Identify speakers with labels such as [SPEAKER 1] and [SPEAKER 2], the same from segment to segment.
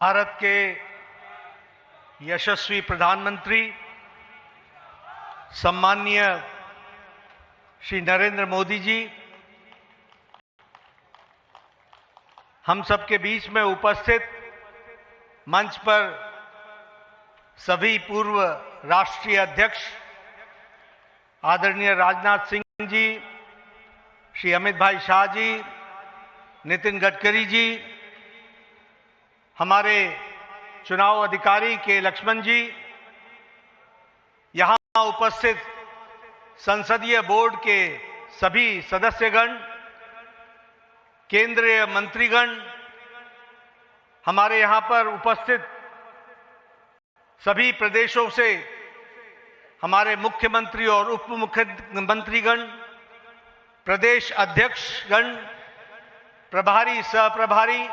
[SPEAKER 1] भारत के यशस्वी प्रधानमंत्री सम्माननीय श्री नरेंद्र मोदी जी हम सबके बीच में उपस्थित मंच पर सभी पूर्व राष्ट्रीय अध्यक्ष आदरणीय राजनाथ सिंह जी, श्री अमित भाई शाह जी, नितिन गडकरी जी, हमारे चुनाव अधिकारी के लक्ष्मण जी, यहां उपस्थित संसदीय बोर्ड के सभी सदस्यगण, केंद्रीय मंत्रीगण, हमारे यहां पर उपस्थित सभी प्रदेशों से हमारे मुख्यमंत्री और उप मुख्यमंत्रीगण, प्रदेश अध्यक्षगण, प्रभारी, सहप्रभारी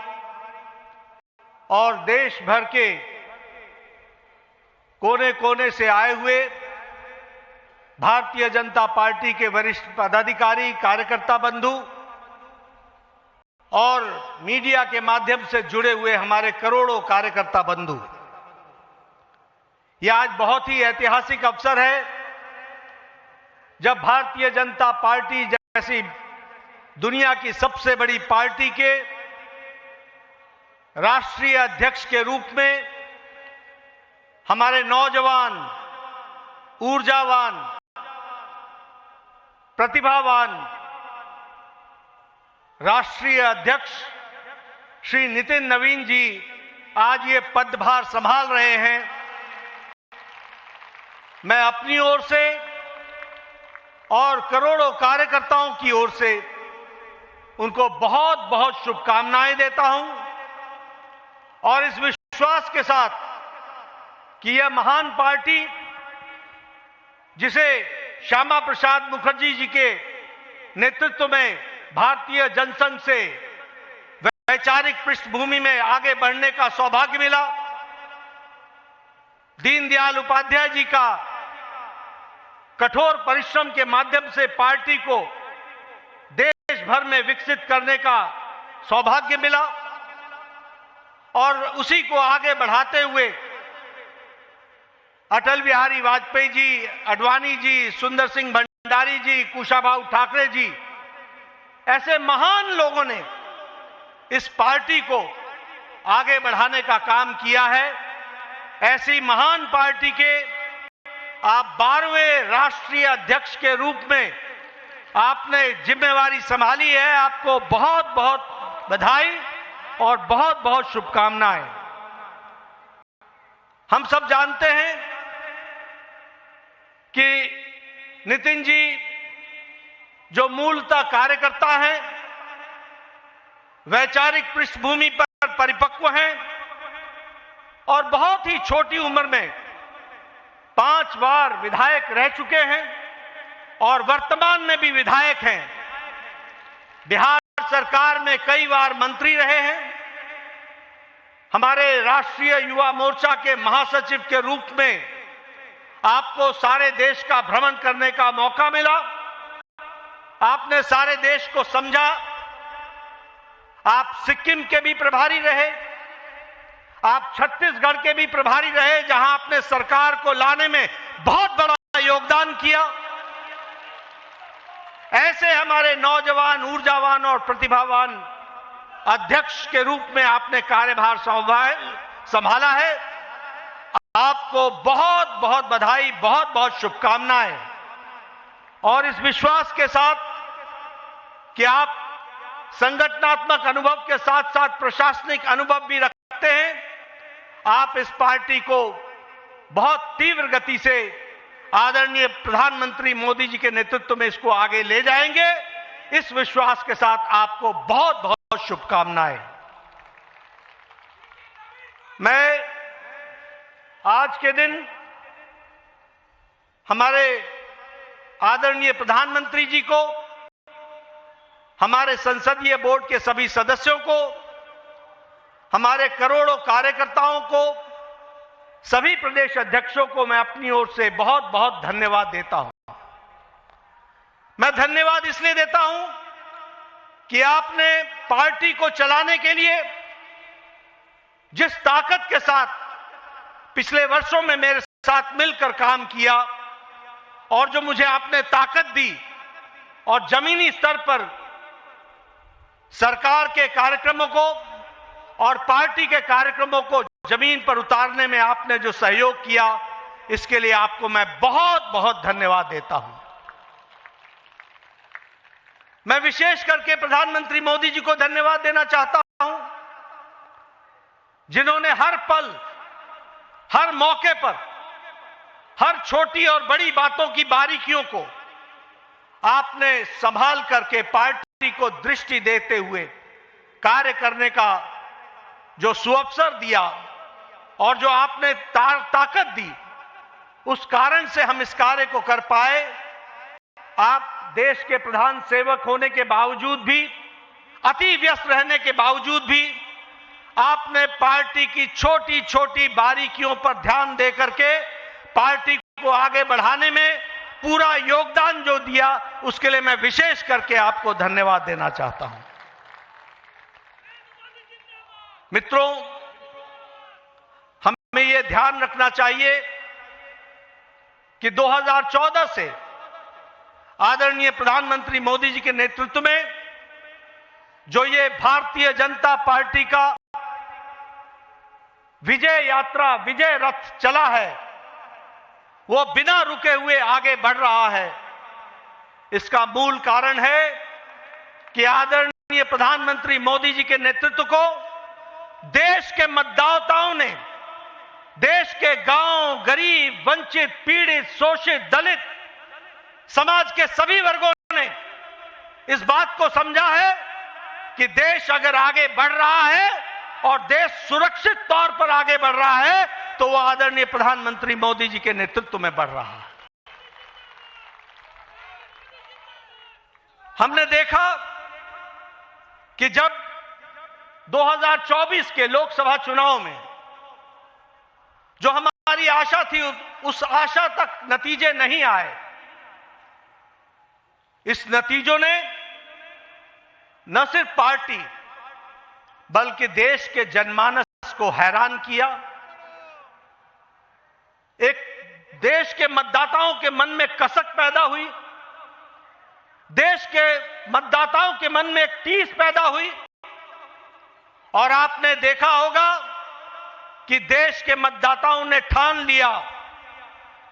[SPEAKER 1] और देश भर के कोने कोने से आए हुए भारतीय जनता पार्टी के वरिष्ठ पदाधिकारी, कार्यकर्ता बंधु और मीडिया के माध्यम से जुड़े हुए हमारे करोड़ों कार्यकर्ता बंधु, यह आज बहुत ही ऐतिहासिक अवसर है जब भारतीय जनता पार्टी जैसी दुनिया की सबसे बड़ी पार्टी के राष्ट्रीय अध्यक्ष के रूप में हमारे नौजवान, ऊर्जावान, प्रतिभावान राष्ट्रीय अध्यक्ष श्री नितिन नवीन जी आज ये पदभार संभाल रहे हैं। मैं अपनी ओर से और करोड़ों कार्यकर्ताओं की ओर से उनको बहुत बहुत शुभकामनाएं देता हूं और इस विश्वास के साथ कि यह महान पार्टी, जिसे श्यामा प्रसाद मुखर्जी जी के नेतृत्व में भारतीय जनसंघ से वैचारिक पृष्ठभूमि में आगे बढ़ने का सौभाग्य मिला, दीनदयाल उपाध्याय जी का कठोर परिश्रम के माध्यम से पार्टी को देश भर में विकसित करने का सौभाग्य मिला और उसी को आगे बढ़ाते हुए अटल बिहारी वाजपेयी जी, अडवाणी जी, सुंदर सिंह भंडारी जी, कुशाभाऊ ठाकरे जी, ऐसे महान लोगों ने इस पार्टी को आगे बढ़ाने का काम किया है। ऐसी महान पार्टी के आप 12वें राष्ट्रीय अध्यक्ष के रूप में आपने जिम्मेवारी संभाली है। आपको बहुत बहुत बधाई और बहुत बहुत शुभकामनाएं। हम सब जानते हैं कि नितिन जी जो मूलतः कार्यकर्ता हैं, वैचारिक पृष्ठभूमि पर परिपक्व हैं और बहुत ही छोटी उम्र में 5 बार विधायक रह चुके हैं और वर्तमान में भी विधायक हैं। बिहार सरकार में कई बार मंत्री रहे हैं। हमारे राष्ट्रीय युवा मोर्चा के महासचिव के रूप में आपको सारे देश का भ्रमण करने का मौका मिला। आपने सारे देश को समझा। आप सिक्किम के भी प्रभारी रहे, आप छत्तीसगढ़ के भी प्रभारी रहे, जहां आपने सरकार को लाने में बहुत बड़ा योगदान किया। ऐसे हमारे नौजवान, ऊर्जावान और प्रतिभावान अध्यक्ष के रूप में आपने कार्यभार संभाला है। आपको बहुत बहुत बधाई, बहुत बहुत शुभकामनाएं और इस विश्वास के साथ कि आप संगठनात्मक अनुभव के साथ साथ प्रशासनिक अनुभव भी रखते हैं, आप इस पार्टी को बहुत तीव्र गति से आदरणीय प्रधानमंत्री मोदी जी के नेतृत्व में इसको आगे ले जाएंगे। इस विश्वास के साथ आपको बहुत बहुत शुभकामनाएं। मैं आज के दिन हमारे आदरणीय प्रधानमंत्री जी को, हमारे संसदीय बोर्ड के सभी सदस्यों को, हमारे करोड़ों कार्यकर्ताओं को, सभी प्रदेश अध्यक्षों को मैं अपनी ओर से बहुत बहुत धन्यवाद देता हूं। मैं धन्यवाद इसलिए देता हूं कि आपने पार्टी को चलाने के लिए जिस ताकत के साथ पिछले वर्षों में मेरे साथ मिलकर काम किया और जो मुझे आपने ताकत दी और जमीनी स्तर पर सरकार के कार्यक्रमों को और पार्टी के कार्यक्रमों को जमीन पर उतारने में आपने जो सहयोग किया, इसके लिए आपको मैं बहुत बहुत धन्यवाद देता हूं। मैं विशेष करके प्रधानमंत्री मोदी जी को धन्यवाद देना चाहता हूं, जिन्होंने हर पल, हर मौके पर, हर छोटी और बड़ी बातों की बारीकियों को आपने संभाल करके पार्टी को दृष्टि देते हुए कार्य करने का जो सुअवसर दिया और जो आपने ताकत दी, उस कारण से हम इस कार्य को कर पाए। आप देश के प्रधान सेवक होने के बावजूद भी, अति व्यस्त रहने के बावजूद भी आपने पार्टी की छोटी छोटी बारीकियों पर ध्यान देकर के पार्टी को आगे बढ़ाने में पूरा योगदान जो दिया, उसके लिए मैं विशेष करके आपको धन्यवाद देना चाहता हूं। मित्रों, हमें यह ध्यान रखना चाहिए कि 2014 से आदरणीय प्रधानमंत्री मोदी जी के नेतृत्व में जो ये भारतीय जनता पार्टी का विजय यात्रा, विजय रथ चला है, वो बिना रुके हुए आगे बढ़ रहा है। इसका मूल कारण है कि आदरणीय प्रधानमंत्री मोदी जी के नेतृत्व को देश के मतदाताओं ने, देश के गांव, गरीब, वंचित, पीड़ित, शोषित, दलित समाज के सभी वर्गों ने इस बात को समझा है कि देश अगर आगे बढ़ रहा है और देश सुरक्षित तौर पर आगे बढ़ रहा है, तो वो आदरणीय प्रधानमंत्री मोदी जी के नेतृत्व में बढ़ रहा है। हमने देखा कि जब 2024 के लोकसभा चुनाव में जो हमारी आशा थी, उस आशा तक नतीजे नहीं आए। इस नतीजों ने न सिर्फ पार्टी बल्कि देश के जनमानस को हैरान किया। एक देश के मतदाताओं के मन में कसक पैदा हुई, देश के मतदाताओं के मन में एक टीस पैदा हुई और आपने देखा होगा कि देश के मतदाताओं ने ठान लिया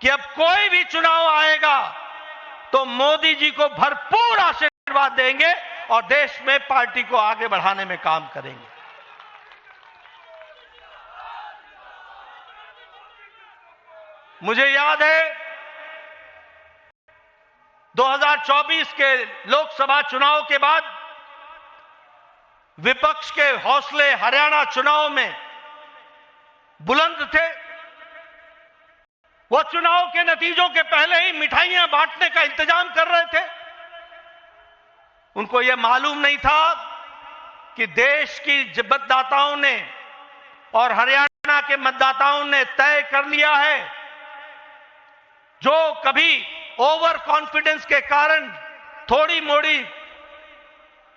[SPEAKER 1] कि अब कोई भी चुनाव आएगा तो मोदी जी को भरपूर आशीर्वाद देंगे और देश में पार्टी को आगे बढ़ाने में काम करेंगे। मुझे याद है 2024 के लोकसभा चुनाव के बाद विपक्ष के हौसले हरियाणा चुनाव में बुलंद थे। वो चुनाव के नतीजों के पहले ही मिठाइयां बांटने का इंतजाम कर रहे थे। उनको यह मालूम नहीं था कि देश की मतदाताओं ने और हरियाणा के मतदाताओं ने तय कर लिया है, जो कभी ओवर कॉन्फिडेंस के कारण थोड़ी मोड़ी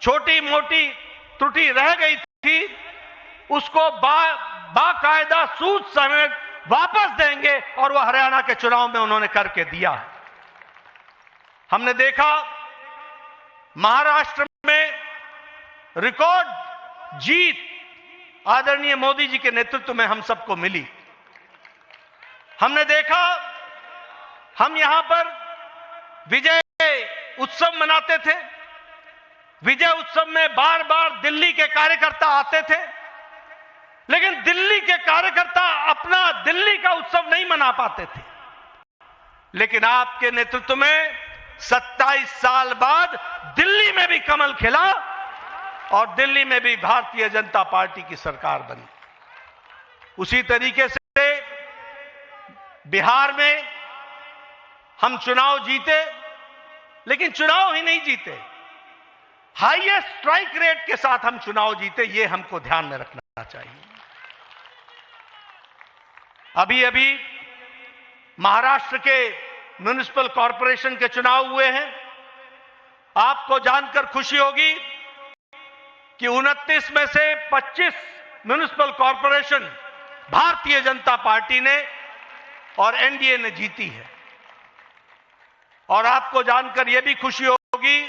[SPEAKER 1] छोटी मोटी त्रुटि रह गई थी, उसको बाकायदा सूद समेत वापस देंगे और वह हरियाणा के चुनाव में उन्होंने करके दिया। हमने देखा महाराष्ट्र में रिकॉर्ड जीत आदरणीय मोदी जी के नेतृत्व में हम सबको मिली। हमने देखा हम यहां पर विजय उत्सव मनाते थे। विजय उत्सव में बार बार दिल्ली के कार्यकर्ता आते थे, लेकिन दिल्ली के कार्यकर्ता अपना दिल्ली का उत्सव नहीं मना पाते थे। लेकिन आपके नेतृत्व में 27 साल बाद दिल्ली में भी कमल खिला और दिल्ली में भी भारतीय जनता पार्टी की सरकार बनी। उसी तरीके से बिहार में हम चुनाव जीते, लेकिन चुनाव ही नहीं जीते, हाईएस्ट स्ट्राइक रेट के साथ हम चुनाव जीते। ये हमको ध्यान में रखना चाहिए। अभी अभी महाराष्ट्र के म्युनिसिपल कॉरपोरेशन के चुनाव हुए हैं। आपको जानकर खुशी होगी कि 29 में से 25 municipal corporation Bharatiya Janata party ने और एनडीए ने जीती है। और आपको जानकर यह भी खुशी होगी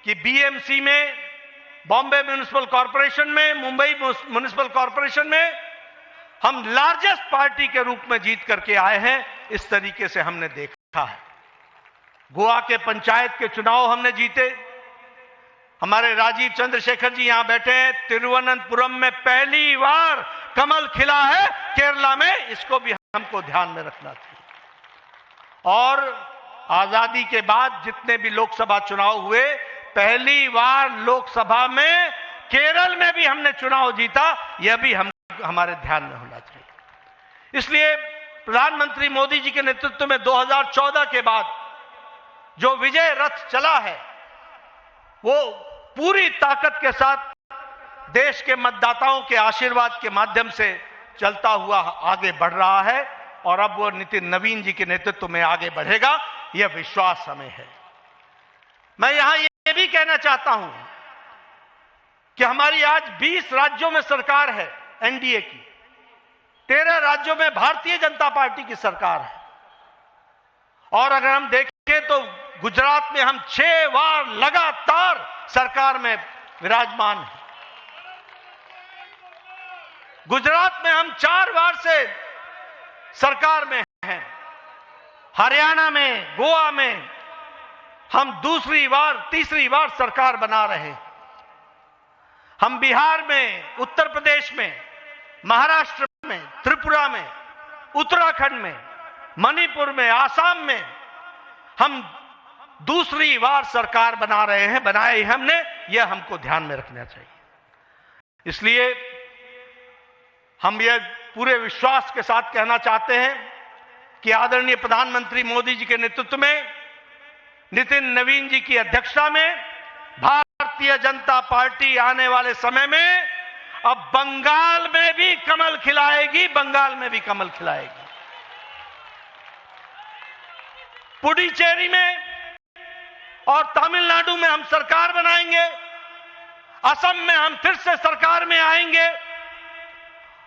[SPEAKER 1] कि बीएमसी में, बॉम्बे म्युनिसिपल कॉरपोरेशन में, मुंबई म्युनिसिपल कॉरपोरेशन में हम लार्जेस्ट पार्टी के रूप में जीत करके आए हैं। इस तरीके से हमने देखा है। गोवा के पंचायत के चुनाव हमने जीते। हमारे राजीव चंद्रशेखर जी यहां बैठे हैं। तिरुवनंतपुरम में पहली बार कमल खिला है, केरला में, इसको भी हमको ध्यान में रखना चाहिए। और आजादी के बाद जितने भी लोकसभा चुनाव हुए, पहली बार लोकसभा में केरल में भी हमने चुनाव जीता। यह भी हमारे ध्यान में होना चाहिए। इसलिए प्रधानमंत्री मोदी जी के नेतृत्व में 2014 के बाद जो विजय रथ चला है, वो पूरी ताकत के साथ देश के मतदाताओं के आशीर्वाद के माध्यम से चलता हुआ आगे बढ़ रहा है। और अब वो नितिन नवीन जी के नेतृत्व में आगे बढ़ेगा, यह विश्वास हमें है। मैं यहां ये भी कहना चाहता हूं कि हमारी आज 20 राज्यों में सरकार है एनडीए की, 13 राज्यों में भारतीय जनता पार्टी की सरकार है। और अगर हम देखें तो गुजरात में हम 6 बार लगातार सरकार में विराजमान हैं। गुजरात में हम 4 बार से सरकार में हैं। हरियाणा में, गोवा में हम दूसरी बार, तीसरी बार सरकार बना रहे हैं। हम बिहार में, उत्तर प्रदेश में, महाराष्ट्र में, त्रिपुरा में, उत्तराखंड में, मणिपुर में, आसाम में हम दूसरी बार सरकार बना रहे हैं, बनाई हमने। यह हमको ध्यान में रखना चाहिए। इसलिए हम यह पूरे विश्वास के साथ कहना चाहते हैं कि आदरणीय प्रधानमंत्री मोदी जी के नेतृत्व में, नितिन नवीन जी की अध्यक्षता में भारतीय जनता पार्टी आने वाले समय में अब बंगाल में भी कमल खिलाएगी, बंगाल में भी कमल खिलाएगी। पुडुचेरी में और तमिलनाडु में हम सरकार बनाएंगे। असम में हम फिर से सरकार में आएंगे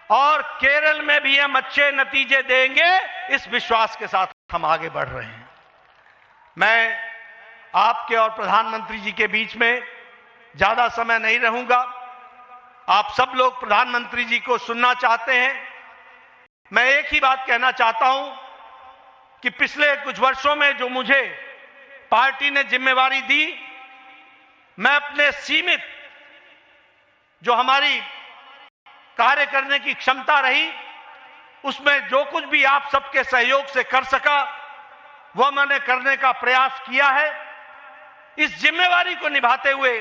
[SPEAKER 1] और केरल में भी हम अच्छे नतीजे देंगे। इस विश्वास के साथ हम आगे बढ़ रहे हैं। मैं आपके और प्रधानमंत्री जी के बीच में ज्यादा समय नहीं रहूंगा। आप सब लोग प्रधानमंत्री जी को सुनना चाहते हैं। मैं एक ही बात कहना चाहता हूं कि पिछले कुछ वर्षों में जो मुझे पार्टी ने जिम्मेवारी दी, मैं अपने सीमित जो हमारी कार्य करने की क्षमता रही, उसमें जो कुछ भी आप सबके सहयोग से कर सका, वह मैंने करने का प्रयास किया है। इस जिम्मेवारी को निभाते हुए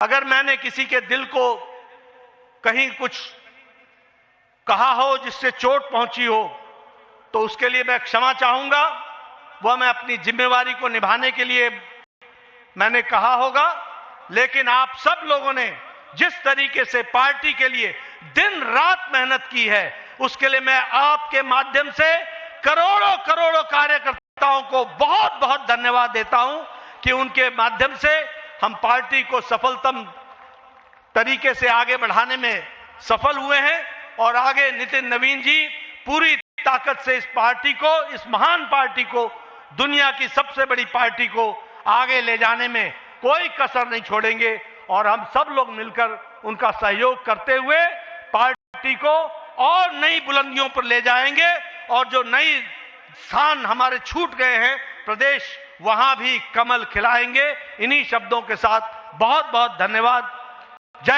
[SPEAKER 1] अगर मैंने किसी के दिल को कहीं कुछ कहा हो जिससे चोट पहुंची हो, तो उसके लिए मैं क्षमा चाहूंगा। वह मैं अपनी जिम्मेवारी को निभाने के लिए मैंने कहा होगा। लेकिन आप सब लोगों ने जिस तरीके से पार्टी के लिए दिन रात मेहनत की है, उसके लिए मैं आपके माध्यम से करोड़ों करोड़ों कार्यकर्ताओं को बहुत बहुत धन्यवाद देता हूं कि उनके माध्यम से हम पार्टी को सफलतम तरीके से आगे बढ़ाने में सफल हुए हैं। और आगे नितिन नवीन जी पूरी ताकत से इस पार्टी को, इस महान पार्टी को, दुनिया की सबसे बड़ी पार्टी को आगे ले जाने में कोई कसर नहीं छोड़ेंगे। और हम सब लोग मिलकर उनका सहयोग करते हुए पार्टी को और नई बुलंदियों पर ले जाएंगे। और जो नई स्थान हमारे छूट गए हैं प्रदेश, वहां भी कमल खिलाएंगे। इन्हीं शब्दों के साथ बहुत बहुत धन्यवाद।